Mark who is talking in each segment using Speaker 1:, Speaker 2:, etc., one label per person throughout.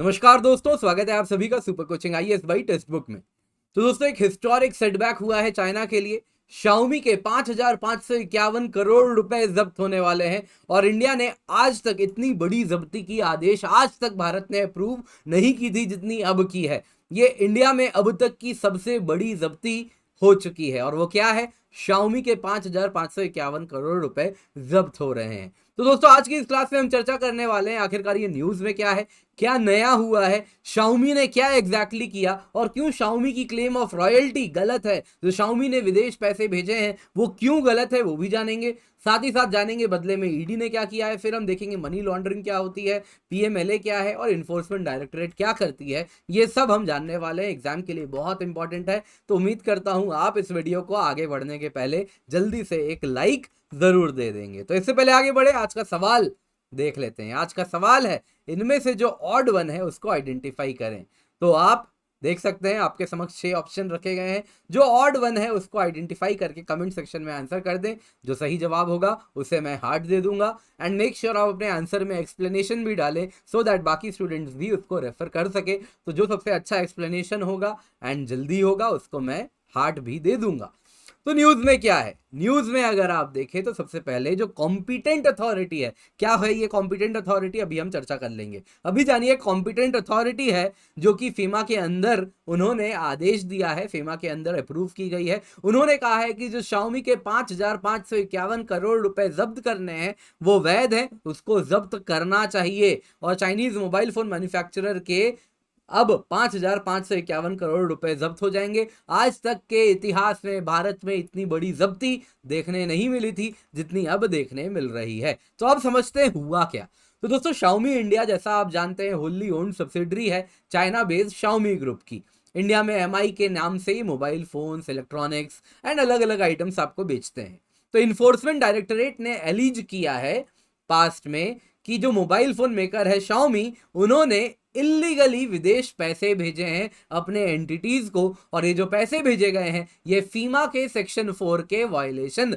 Speaker 1: नमस्कार दोस्तों, स्वागत है आप सभी का super coaching IAS by text book में। तो दोस्तों, एक हिस्टोरिक सेटबैक हुआ है चाइना के लिए। शाओमी के 5,551 करोड़ रुपए जब्त होने वाले हैं और इंडिया ने आज तक इतनी बड़ी जब्ती की आदेश आज तक भारत ने अप्रूव नहीं की थी जितनी अब की है। ये इंडिया में अब तक की सबसे बड़ी जब्ती हो चुकी है और वो क्या है? शाओमी के 5,551 करोड़ रुपए जब्त हो रहे हैं। तो दोस्तों, आज की इस क्लास में हम चर्चा करने वाले हैं आखिरकार ये न्यूज में क्या है, क्या नया हुआ है, शाओमी ने क्या एग्जैक्टली किया और क्यों शाओमी की क्लेम ऑफ रॉयल्टी गलत है। जो शाओमी ने विदेश पैसे भेजे हैं वो क्यों गलत है वो भी जानेंगे। साथ ही साथ जानेंगे बदले में ईडी ने क्या किया है। फिर हम देखेंगे मनी लॉन्ड्रिंग क्या होती है, पीएमएलए क्या है और इन्फोर्समेंट डायरेक्टरेट क्या करती है। ये सब हम जानने वाले हैं, एग्जाम के लिए बहुत इंपॉर्टेंट है। तो उम्मीद करता हूं आप इस वीडियो को आगे बढ़ने के पहले जल्दी से एक लाइक जरूर दे देंगे। तो इससे पहले आगे बढ़े, आज का सवाल देख लेते हैं। आज का सवाल है, इनमें से जो ऑड वन है उसको आइडेंटिफाई करें। तो आप देख सकते हैं आपके समक्ष 6 ऑप्शन रखे गए हैं। जो ऑड वन है उसको आइडेंटिफाई करके कमेंट सेक्शन में आंसर कर दें। जो सही जवाब होगा उसे मैं हार्ट दे दूंगा। एंड मेक श्योर आप अपने आंसर में एक्सप्लेनेशन भी डालें सो दैट बाकी स्टूडेंट्स भी उसको रेफर कर सके। तो जो सबसे अच्छा एक्सप्लेनेशन होगा एंड जल्दी होगा उसको मैं हार्ट भी दे दूंगा। तो न्यूज में क्या है? न्यूज में अगर आप देखें तो सबसे पहले जो कॉम्पिटेंट अथॉरिटी है, क्या है ये कॉम्पिटेंट अथॉरिटी, अभी हम चर्चा कर लेंगे। अभी जानिए, कॉम्पिटेंट अथॉरिटी है जो कि फीमा के अंदर उन्होंने आदेश दिया है, फीमा के अंदर अप्रूव की गई है। उन्होंने कहा है कि जो शाओमी के 5,551 करोड़ रुपए जब्त करने हैं वो वैध है, उसको जब्त करना चाहिए। और चाइनीज मोबाइल फोन मैन्युफैक्चरर के अब 5,551 करोड़ रुपए जब्त हो जाएंगे। आज तक के इतिहास में भारत में इतनी बड़ी जब्ती देखने नहीं मिली थी जितनी अब देखने मिल रही है। तो अब समझते हैं हुआ क्या। तो दोस्तों, शाओमी इंडिया, जैसा आप जानते हैं, होली ओन्ड सब्सिडरी है चाइना बेस्ड शाओमी ग्रुप की। इंडिया में एमआई के नाम से ही मोबाइल फोन्स, इलेक्ट्रॉनिक्स एंड अलग अलग आइटम्स आपको बेचते हैं। तो इन्फोर्समेंट डायरेक्टरेट ने एलिज किया है पास्ट में कि जो मोबाइल फोन मेकर है शाओमी, उन्होंने इलीगली विदेश पैसे भेजे हैं अपने एंटिटीज को। और ये जो पैसे भेजे गए हैं ये फीमा के सेक्शन 4 के वायलेशन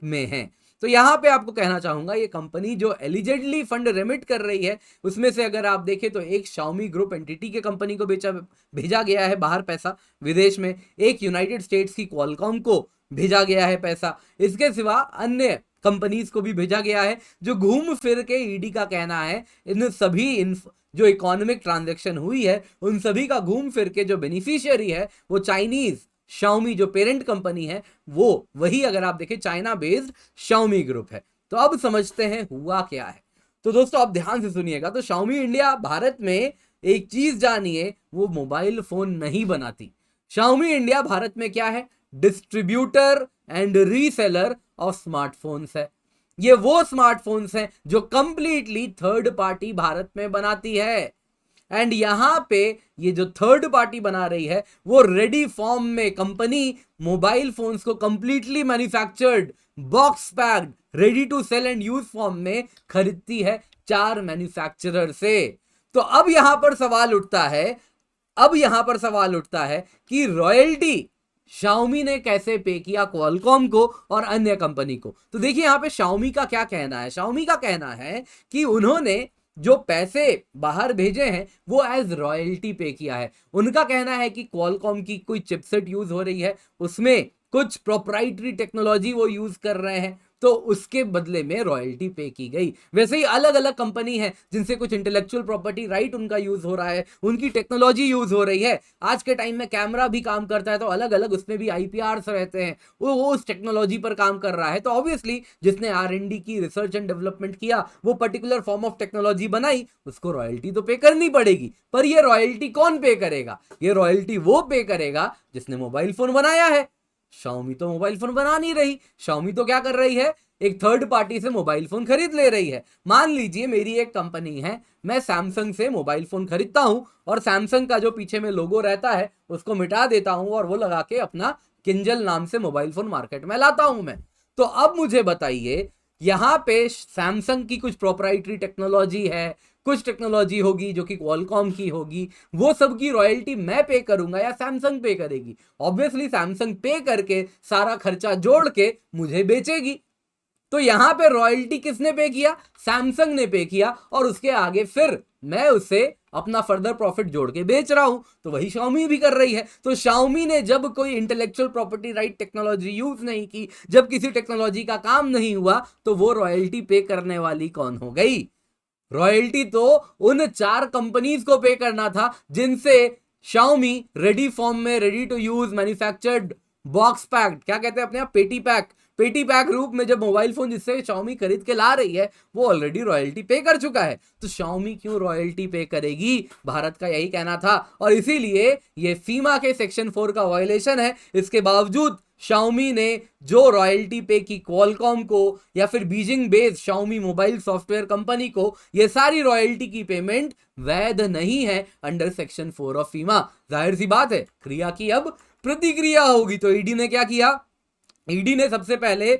Speaker 1: में हैं। तो यहां पे आपको कहना चाहूंगा, ये कंपनी जो एलिजेडली फंड रेमिट कर रही है उसमें से अगर आप देखें तो एक शाओमी ग्रुप एंटिटी के कंपनी को भेजा गया है बाहर पैसा विदेश में, एक यूनाइटेड स्टेट्स की क्वालकॉम को भेजा गया है पैसा। इसके सिवा अन्य कंपनीज को भी भेजा गया है। जो घूम फिर के ईडी का कहना है इन सभी जो इकोनॉमिक ट्रांजैक्शन हुई है उन सभी का घूम फिर के जो बेनिफिशियरी है वो चाइनीज शाओमी जो पेरेंट कंपनी है वो वही, अगर आप देखें, चाइना बेस्ड शाओमी ग्रुप है। तो अब समझते हैं हुआ क्या है। तो दोस्तों, आप ध्यान से सुनिएगा। तो शाओमी इंडिया भारत में एक चीज जानिए, वो मोबाइल फोन नहीं बनाती। शाओमी इंडिया भारत में क्या है? Distributor and reseller of smartphones है। ये वो स्मार्टफोन्स हैं जो कंप्लीटली थर्ड पार्टी भारत में बनाती है। एंड यहां पे ये जो थर्ड पार्टी बना रही है वो रेडी फॉर्म में कंपनी मोबाइल फोन्स को completely manufactured, box packed, ready to sell and use form में खरीदती है 4 मैन्युफैक्चरर से। तो अब यहां पर सवाल उठता है कि रॉयल्टी शाओमी ने कैसे पे किया क्वालकॉम को और अन्य कंपनी को। तो देखिए यहां पे शाओमी का क्या कहना है। शाओमी का कहना है कि उन्होंने जो पैसे बाहर भेजे हैं वो एज रॉयल्टी पे किया है। उनका कहना है कि क्वालकॉम की कोई चिपसेट यूज हो रही है, उसमें कुछ प्रोप्राइटरी टेक्नोलॉजी वो यूज कर रहे हैं, तो उसके बदले में रॉयल्टी पे की गई। वैसे ही अलग अलग कंपनी है जिनसे कुछ इंटेलेक्चुअल प्रॉपर्टी राइट उनका यूज हो रहा है, उनकी टेक्नोलॉजी यूज हो रही है। आज के टाइम में कैमरा भी काम करता है तो अलग अलग उसमें भी आईपीआरस रहते हैं, वो उस टेक्नोलॉजी पर काम कर रहा है। तो ऑब्वियसली जिसने आर&डी की, रिसर्च एंड डेवलपमेंट किया, वो पर्टिकुलर फॉर्म ऑफ टेक्नोलॉजी बनाई, उसको रॉयल्टी तो पे करनी पड़ेगी। पर ये रॉयल्टी कौन पे करेगा? ये रॉयल्टी वो पे करेगा जिसने मोबाइल फोन बनाया है। शाओमी तो मोबाइल फोन बना नहीं रही। शाओमी तो क्या कर रही है? एक थर्ड पार्टी से मोबाइल फोन खरीद ले रही है। मान लीजिए मेरी एक कंपनी है, मैं सैमसंग से मोबाइल फोन खरीदता हूं और सैमसंग का जो पीछे में लोगो रहता है उसको मिटा देता हूं और वो लगा के अपना किंजल नाम से मोबाइल फोन मार्केट में लाता हूं मैं। तो अब मुझे बताइए, यहां पे सैमसंग की कुछ प्रोप्राइटरी टेक्नोलॉजी है, कुछ टेक्नोलॉजी होगी जो कि क्वालकॉम की होगी, वो सब की रॉयल्टी मैं पे करूंगा या सैमसंग पे करेगी? ऑब्वियसली सैमसंग पे करके सारा खर्चा जोड़ के मुझे बेचेगी। तो यहां पे रॉयल्टी किसने पे किया? सैमसंग ने पे किया, और उसके आगे फिर मैं उसे अपना फर्दर प्रॉफिट जोड़ के बेच रहा हूं, तो वही Xiaomi भी कर रही है। तो Xiaomi ने जब कोई intellectual property right technology use नहीं की, जब किसी टेक्नोलॉजी का काम नहीं हुआ, तो वो रॉयल्टी पे करने वाली कौन हो गई? रॉयल्टी तो उन 4 कंपनीज को पे करना था जिनसे Xiaomi रेडी फॉर्म में, ready to use manufactured box packed, क्या कहते हैं अपने आप, पेटी पैक रूप में जब मोबाइल फोन जिससे Xiaomi खरीद के ला रही है, वो ऑलरेडी रॉयल्टी पे कर चुका है। तो Xiaomi क्यों रॉयल्टी पे करेगी? भारत का यही कहना था, और इसीलिए ये फीमा के सेक्शन 4 का वायलेशन है। इसके बावजूद Xiaomi ने जो रॉयल्टी पे की क्वालकॉम को या फिर Beijing based Xiaomi mobile software company को, ये सारी रॉयल्टी की पेमेंट वैध नहीं है अंडर सेक्शन 4 ऑफ फीमा। जाहिर सी बात है, क्रिया की अब प्रतिक्रिया होगी। तो ईडी ने क्या किया? ईडी ने सबसे पहले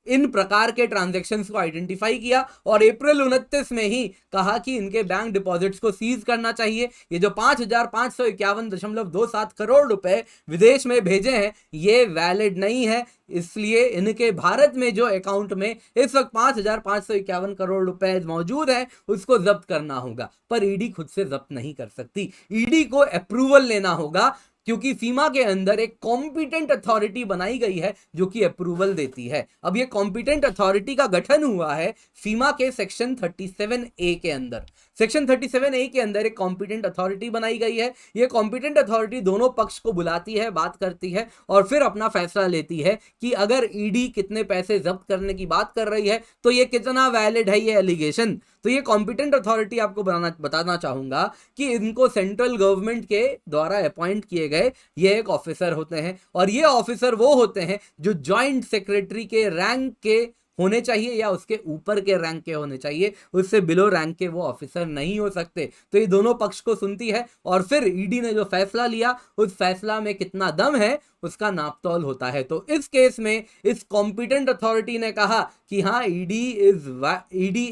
Speaker 1: इन प्रकार के ट्रांजैक्शंस को आइडेंटिफाई किया और अप्रैल 29 में ही कहा कि इनके बैंक डिपॉजिट्स को सीज करना चाहिए। ये जो 5,551.27 करोड़ रुपए विदेश में भेजे हैं, ये वैलिड नहीं है, इसलिए इनके भारत में जो अकाउंट में इस वक्त 5,551 करोड़ रुपए मौजूद है, उसको जब्त करना होगा। पर ईडी खुद से जब्त नहीं कर सकती, ईडी को अप्रूवल लेना होगा, क्योंकि फीमा के अंदर एक कॉम्पिटेंट अथॉरिटी बनाई गई है जो कि अप्रूवल देती है। अब ये कॉम्पिटेंट अथॉरिटी का गठन हुआ है फीमा के सेक्शन 37A के अंदर। सेक्शन 37A के अंदर एक कॉम्पिटेंट अथॉरिटी बनाई गई है। ये कॉम्पिटेंट अथॉरिटी दोनों पक्ष को बुलाती है, बात करती है और फिर अपना फैसला लेती है कि अगर ईडी कितने पैसे जब्त करने की बात कर रही है तो ये कितना वैलिड है ये एलिगेशन। तो ये कॉम्पिटेंट अथॉरिटी आपको बताना चाहूंगा कि इनको सेंट्रल गवर्नमेंट के द्वारा अपॉइंट किए गए ये एक ऑफिसर होते हैं, और ये ऑफिसर वो होते हैं जो जॉइंट सेक्रेटरी के रैंक के होने चाहिए या उसके ऊपर के रैंक के होने चाहिए, उससे बिलो रैंक के वो ऑफिसर नहीं हो सकते। तो ये दोनों पक्ष को सुनती है और फिर ईडी ने जो फैसला लिया उस फैसला में कितना दम है उसका नापतोल होता है। तो इस केस में इस कॉम्पिटेंट अथॉरिटी ने कहा कि हाँ, ईडी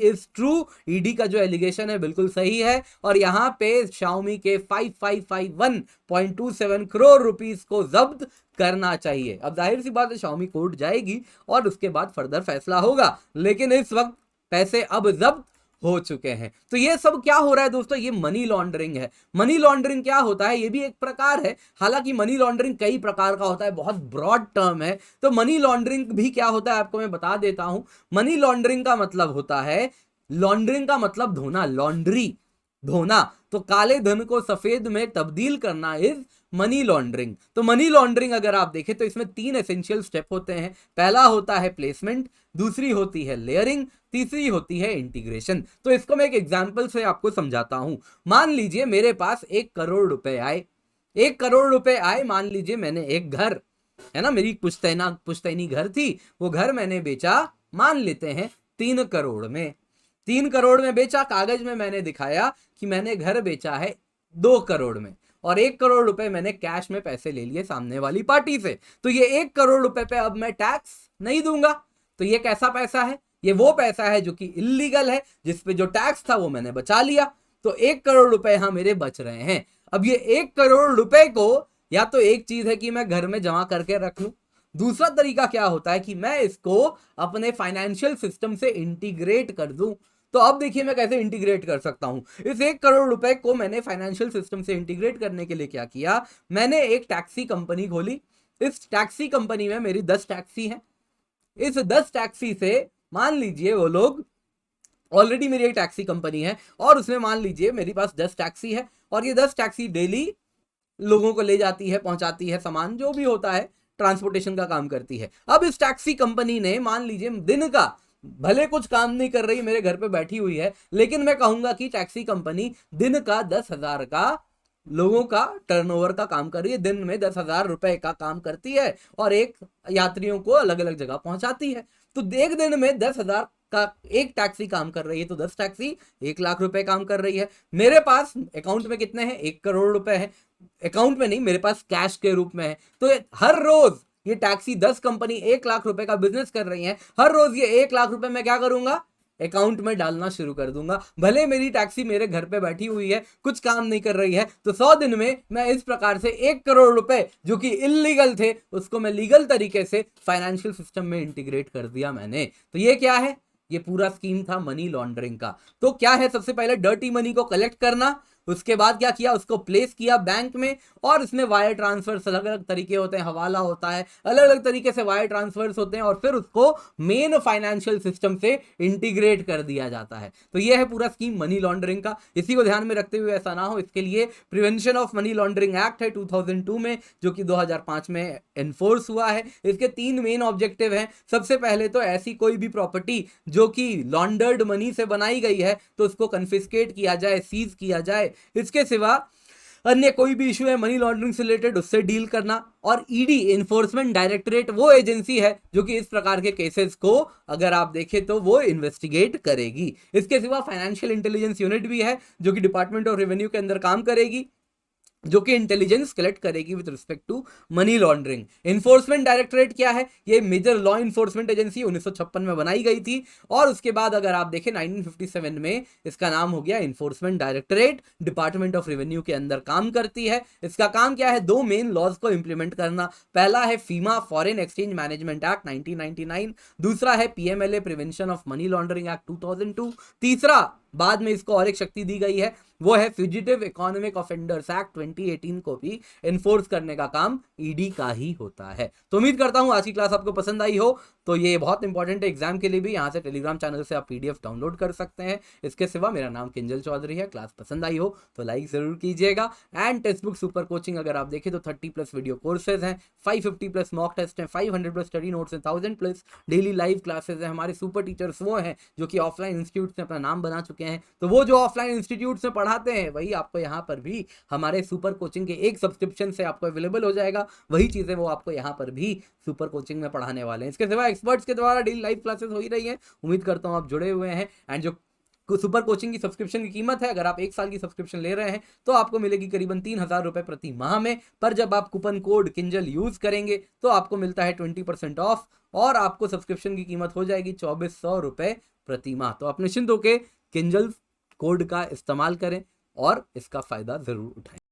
Speaker 1: इज ट्रू, ईडी का जो एलिगेशन है बिल्कुल सही है, और यहाँ पे Xiaomi के 5551.27 करोड़ रुपीस को जब्त करना चाहिए। अब जाहिर सी बात है Xiaomi कोर्ट जाएगी और उसके बाद फर्दर फैसला होगा, लेकिन इस वक्त पैसे अब जब्त हो चुके हैं। तो ये सब क्या हो रहा है दोस्तों? ये मनी लॉन्ड्रिंग है। मनी लॉन्ड्रिंग क्या होता है? ये भी एक प्रकार है, हालांकि मनी लॉन्ड्रिंग कई प्रकार का होता है, बहुत ब्रॉड टर्म है। तो मनी लॉन्ड्रिंग भी क्या होता है आपको मैं बता देता हूं। मनी लॉन्ड्रिंग का मतलब होता है, लॉन्ड्रिंग का मतलब धोना, लॉन्ड्री धोना, तो काले धन को सफेद में तब्दील करना इज मनी लॉन्ड्रिंग। तो मनी लॉन्ड्रिंग अगर आप देखें तो इसमें 3 एसेंशियल स्टेप होते हैं। पहला होता है प्लेसमेंट, दूसरी होती है लेयरिंग, तीसरी होती है इंटीग्रेशन। तो इसको मैं एक एग्जांपल से आपको समझाता हूं। मान लीजिए मेरे पास 1 करोड़ रुपए आए, 1 करोड़ रुपए आए। मान लीजिए मैंने एक घर है ना, मेरी पुश्तैनी घर थी, वो घर मैंने बेचा, मान लेते हैं 3 करोड़ में। 3 करोड़ में बेचा, कागज में मैंने दिखाया कि मैंने घर बेचा है 2 करोड़ में, और 1 करोड़ रुपए मैंने कैश में पैसे ले लिए सामने वाली पार्टी से। तो ये 1 करोड़ रुपए पे अब मैं टैक्स नहीं दूंगा। तो ये कैसा पैसा है? ये वो पैसा है जो कि इल्लीगल है, जिसपे जो टैक्स था वो मैंने बचा लिया। तो 1 करोड़ रुपए यहां मेरे बच रहे हैं। अब ये 1 करोड़ रुपए को, या तो एक चीज है कि मैं घर में जमा करके रख लूं, दूसरा तरीका क्या होता है कि मैं इसको अपने फाइनेंशियल सिस्टम से इंटीग्रेट कर दूं। तो अब देखिए मैं कैसे इंटीग्रेट कर सकता हूं। इस 1 करोड़ रुपए को मैंने फाइनेंशियल सिस्टम से इंटीग्रेट करने के लिए क्या किया, मैंने एक टैक्सी कंपनी खोली। इस टैक्सी कंपनी में मेरी 10 टैक्सी हैं। इस 10 टैक्सी से मान लीजिए वो लोग, ऑलरेडी मेरी एक टैक्सी कंपनी है और उसमें मान लीजिए मेरे पास 10 टैक्सी है, और ये 10 टैक्सी डेली लोगों को ले जाती है, पहुंचाती है, सामान जो भी होता है ट्रांसपोर्टेशन का काम करती है। अब इस टैक्सी कंपनी ने मान लीजिए दिन का, भले कुछ काम नहीं कर रही, मेरे घर पे बैठी हुई है, लेकिन मैं कहूंगा कि टैक्सी कंपनी दिन का 10,000 का लोगों का टर्नओवर का काम कर रही है। दिन में 10,000 रुपए का काम करती है और एक यात्रियों को अलग अलग जगह पहुंचाती है। तो एक दिन में 10,000 का एक टैक्सी काम कर रही है, तो 10 टैक्सी 1 लाख रुपए काम कर रही है। मेरे पास अकाउंट में कितने हैं? 1 करोड़ रुपए है। अकाउंट में नहीं, मेरे पास कैश के रूप में है। तो हर रोज ये टैक्सी 10 कंपनी 1 लाख रुपए का बिजनेस कर रही है, हर रोज ये 1 लाख रुपए मैं क्या करूंगा, अकाउंट में डालना शुरू कर दूंगा। भले मेरी टैक्सी मेरे घर पे बैठी हुई है, कुछ काम नहीं कर रही है, तो 100 दिन में मैं इस प्रकार से 1 करोड़ रुपए जो कि इलीगल थे उसको मैं लीगल तरीके से फाइनेंशियल सिस्टम में इंटीग्रेट कर दिया मैंने। तो ये क्या है? ये पूरा स्कीम था मनी लॉन्ड्रिंग का। तो क्या है? सबसे पहले डर्टी मनी को कलेक्ट करना, उसके बाद क्या किया, उसको प्लेस किया बैंक में, और इसमें वायर ट्रांसफर्स अलग अलग तरीके होते हैं, हवाला होता है, अलग अलग तरीके से वायर ट्रांसफर्स होते हैं, और फिर उसको मेन फाइनेंशियल सिस्टम से इंटीग्रेट कर दिया जाता है। तो यह है पूरा स्कीम मनी लॉन्ड्रिंग का। इसी को ध्यान में रखते हुए ऐसा ना हो, इसके लिए prevention of money laundering act है 2002 में, जो कि 2005 में एनफोर्स हुआ है। इसके 3 मेन ऑब्जेक्टिव हैं। सबसे पहले तो ऐसी कोई भी प्रॉपर्टी जो कि लॉन्डर्ड मनी से बनाई गई है तो उसको कन्फिस्केट किया जाए, सीज किया जाए। इसके सिवा अन्य कोई भी इशू है मनी लॉन्ड्रिंग से रिलेटेड, उससे डील करना। और ईडी इन्फोर्समेंट डायरेक्टरेट वो एजेंसी है जो कि इस प्रकार के केसेस को अगर आप देखें तो वो इन्वेस्टिगेट करेगी। इसके सिवा फाइनेंशियल इंटेलिजेंस यूनिट भी है जो कि डिपार्टमेंट ऑफ रेवेन्यू के अंदर काम करेगी, जो कि इंटेलिजेंस कलेक्ट करेगी with respect to money laundering. Enforcement directorate क्या है? ये मेजर लॉ इन्फोर्समेंट एजेंसी 1956 में बनाई गई थी, और उसके बाद अगर आप देखें 1957 में इसका नाम हो गया enforcement directorate, department of revenue के अंदर काम करती है। इसका काम क्या है? 2 मेन लॉज को इंप्लीमेंट करना। पहला है फीमा फॉरेन एक्सचेंज मैनेजमेंट एक्ट 1999, दूसरा है PMLA prevention of money laundering act 2002, तीसरा बाद में इसको और एक शक्ति दी गई है, वो है फ्यूजिटिव इकोनॉमिक ऑफेंडर्स एक्ट 2018 को भी एनफोर्स करने का काम ईडी का ही होता है। तो उम्मीद करता हूं आज की क्लास आपको पसंद आई हो। तो ये बहुत इंपॉर्टेंट है एग्जाम के लिए भी। यहाँ से टेलीग्राम चैनल से आप पीडीएफ डाउनलोड कर सकते हैं। इसके सिवा मेरा नाम किंजल चौधरी है। क्लास पसंद आई हो तो लाइक जरूर कीजिएगा। And text book super coaching अगर आप देखें तो 30+ वीडियो कोर्सेज हैं, 550+ मॉक टेस्ट हैं, 500+ स्टडी नोट्स हैं, 1000+ डेली लाइव क्लासेज हैं। हमारे सुपर टीचर्स वो हैं जो कि ऑफलाइन इंस्टीट्यूट में अपना नाम बना चुके हैं। तो वो जो ऑफलाइन इंस्टीट्यूट में पढ़ाते हैं वही आपको यहाँ पर भी हमारे सुपर कोचिंग के एक सब्सक्रिप्शन से आपको अवेलेबल हो जाएगा। वही चीजें वो आपको यहाँ पर भी सुपर कोचिंग में पढ़ाने वाले हैं। इसके सिवा एक्सपर्ट्स के द्वारा डेली लाइव क्लासेस हो ही रही हैं। उम्मीद करता हूँ आप जुड़े हुए हैं। एंड जो सुपर कोचिंग की सब्सक्रिप्शन की कीमत है, अगर आप 1 साल की सब्सक्रिप्शन ले रहे हैं तो आपको मिलेगी करीबन 3000 रुपए प्रति माह में। पर जब आप कूपन कोड किंजल यूज करेंगे तो आपको मिलता है 20% ऑफ, और आपको सब्सक्रिप्शन की कीमत हो जाएगी 2400 रुपए प्रति माह। तो आप निश्चिंत होकर किंजल कोड का इस्तेमाल करें और इसका फायदा जरूर उठाएं।